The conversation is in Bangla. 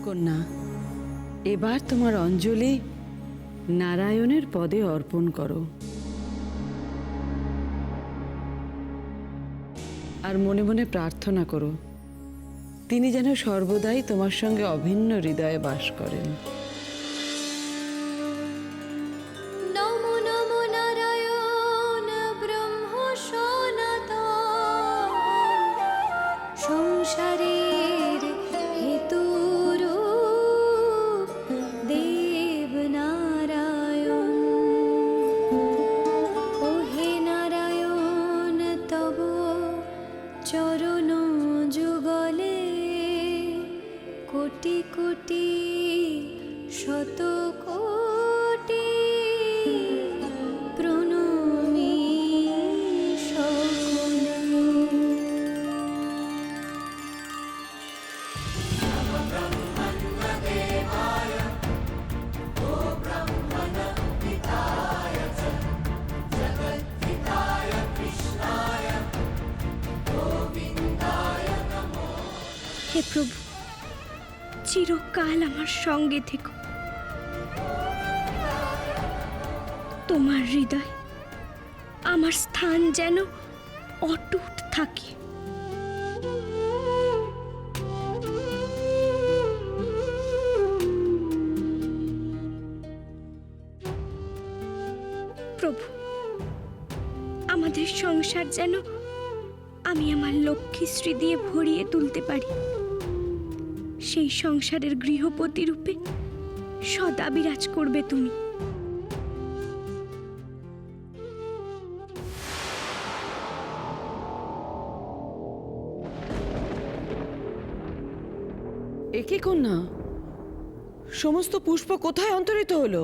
কন্যা, এবার তোমার অঞ্জলি নারায়ণের পদে অর্পণ করো আর মনে মনে প্রার্থনা করো তিনি যেন সর্বদাই তোমার সঙ্গে অভিন্ন হৃদয়ে বাস করেন। নমো নমো নারায়ণ ব্রহ্ম সনাতন সংসারের হেতুরূপ দেব নারায়ণ। ও হে নারায়ণ তব চরণ যুগলে কোটি কোটি শত কোটি প্রণমি সকলে। হে প্রভু, চিরকাল আমার সঙ্গে থেকো। তোমার হৃদয় আমার স্থান যেন অটুট থাকে। প্রভু, আমাদের সংসার যেন আমি আমার লক্ষ্মীশ্রী দিয়ে ভরিয়ে তুলতে পারি। সেই সংসারের গৃহপতি রূপে সদা বিরাজ করবে তুমি। এ কি কন্যা, সমস্ত পুষ্প কোথায় অন্তরিত হলো?